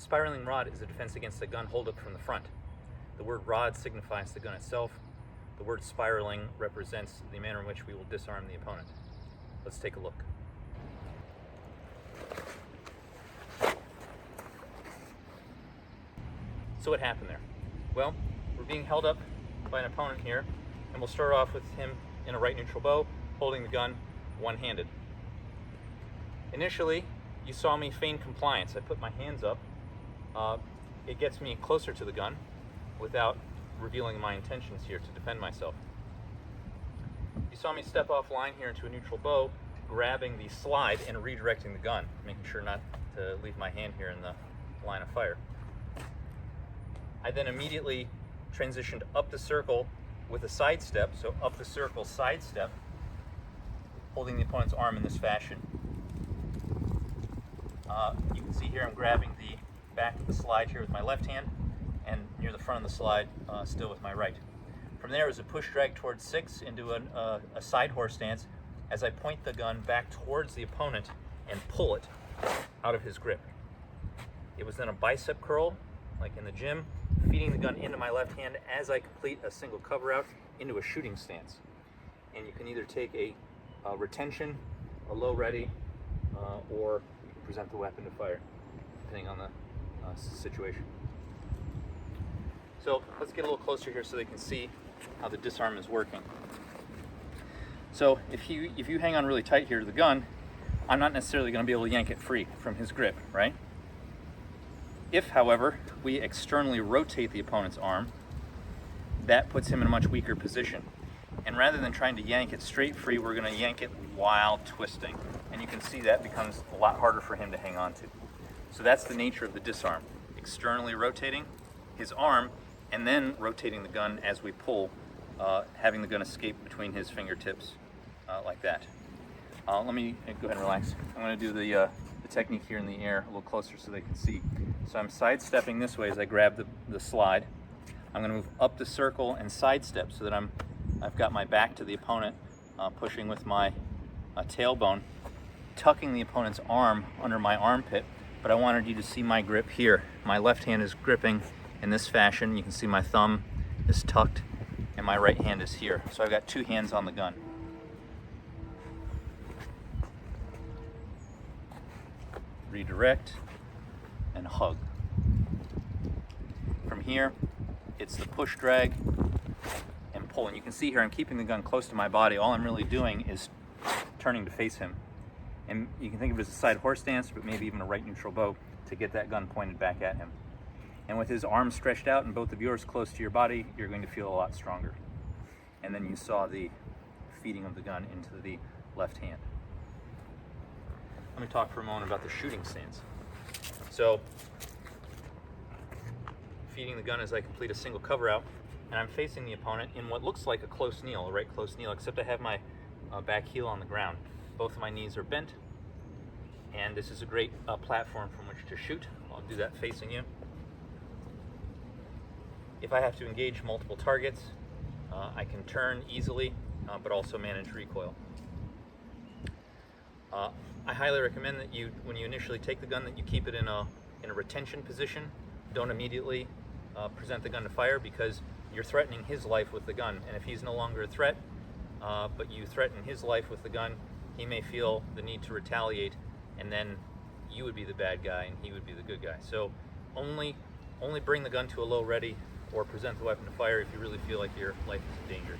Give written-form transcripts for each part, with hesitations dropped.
Spiraling rod is a defense against a gun holdup from the front. The word rod signifies the gun itself. The word spiraling represents the manner in which we will disarm the opponent. Let's take a look. So what happened there? Well, we're being held up by an opponent here, and we'll start off with him in a right neutral bow, holding the gun one-handed. Initially, you saw me feign compliance. I put my hands up. It gets me closer to the gun without revealing my intentions here to defend myself. You saw me step off line here into a neutral bow, grabbing the slide and redirecting the gun, making sure not to leave my hand here in the line of fire. I then immediately transitioned up the circle with a side step, so up the circle, side step, holding the opponent's arm in this fashion. You can see here I'm grabbing the back of the slide here with my left hand, and near the front of the slide still with my right. From there is a push drag towards 6 into a side horse stance as I point the gun back towards the opponent and pull it out of his grip. It was then a bicep curl, like in the gym, feeding the gun into my left hand as I complete a single cover out into a shooting stance. And you can either take a retention, a low ready, or you can present the weapon to fire, depending on the situation. So let's get a little closer here so they can see how the disarm is working. So if you hang on really tight here to the gun, I'm not necessarily going to be able to yank it free from his grip, right? If, however, we externally rotate the opponent's arm, that puts him in a much weaker position. And rather than trying to yank it straight free, we're going to yank it while twisting. And you can see that becomes a lot harder for him to hang on to. So that's the nature of the disarm. Externally rotating his arm and then rotating the gun as we pull, having the gun escape between his fingertips like that. Let me go ahead and relax. I'm going to do the technique here in the air a little closer so they can see. So I'm sidestepping this way as I grab the slide. I'm going to move up the circle and sidestep so that I've got my back to the opponent, pushing with my tailbone, tucking the opponent's arm under my armpit, but I wanted you to see my grip here. My left hand is gripping in this fashion. You can see my thumb is tucked and my right hand is here. So I've got two hands on the gun. Redirect and hug. From here, it's the push drag and pull. And you can see here I'm keeping the gun close to my body. All I'm really doing is turning to face him. And you can think of it as a side horse stance, but maybe even a right neutral bow to get that gun pointed back at him. And with his arms stretched out and both of yours close to your body, you're going to feel a lot stronger. And then you saw the feeding of the gun into the left hand. Let me talk for a moment about the shooting stance. So, feeding the gun as I complete a single cover out, and I'm facing the opponent in what looks like a close kneel, a right close kneel, except I have my back heel on the ground. Both of my knees are bent, and this is a great platform from which to shoot. I'll do that facing you. If I have to engage multiple targets, I can turn easily, but also manage recoil. I highly recommend that when you initially take the gun, that you keep it in a retention position. Don't immediately present the gun to fire, because you're threatening his life with the gun. And if he's no longer a threat, but you threaten his life with the gun, he may feel the need to retaliate, and then you would be the bad guy and he would be the good guy. So only bring the gun to a low ready or present the weapon to fire if you really feel like your life is in danger.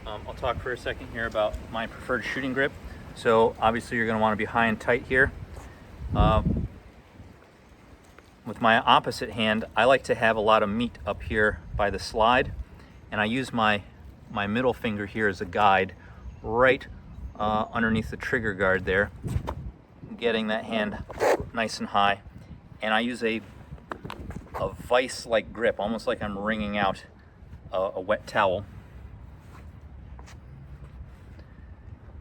I'll talk for a second here about my preferred shooting grip. So obviously you're going to want to be high and tight here. With my opposite hand, I like to have a lot of meat up here by the slide, and I use my middle finger here as a guide right underneath the trigger guard there, getting that hand nice and high. And I use a vice-like grip, almost like I'm wringing out a wet towel.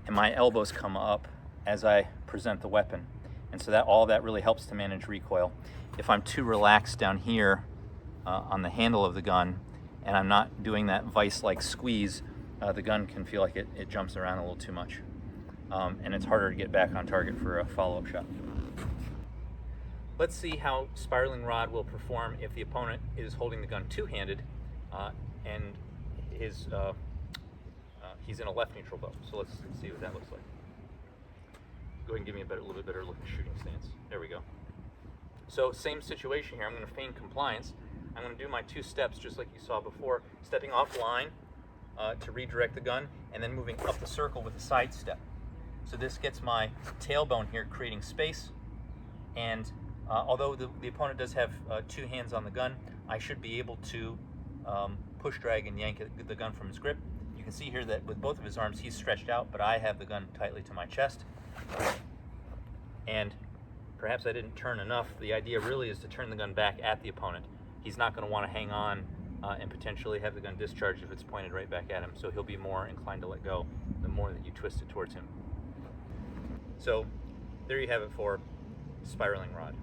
And my elbows come up as I present the weapon. And so all that really helps to manage recoil. If I'm too relaxed down here on the handle of the gun, and I'm not doing that vice-like squeeze, the gun can feel like it jumps around a little too much. And it's harder to get back on target for a follow-up shot. let's see how spiraling rod will perform if the opponent is holding the gun two-handed and he's in a left neutral bow. So let's see what that looks like. Go ahead and give me a little bit better looking shooting stance. There we go. So same situation here. I'm going to feign compliance. I'm going to do my 2 steps just like you saw before, stepping off line to redirect the gun, and then moving up the circle with a side step. So this gets my tailbone here creating space, and although the opponent does have 2 hands on the gun, I should be able to push drag and yank the gun from his grip. You can see here that with both of his arms he's stretched out, but I have the gun tightly to my chest. And perhaps I didn't turn enough. The idea really is to turn the gun back at the opponent. He's not going to want to hang on and potentially have the gun discharged if it's pointed right back at him, so he'll be more inclined to let go the more that you twist it towards him. So there you have it for spiraling rod.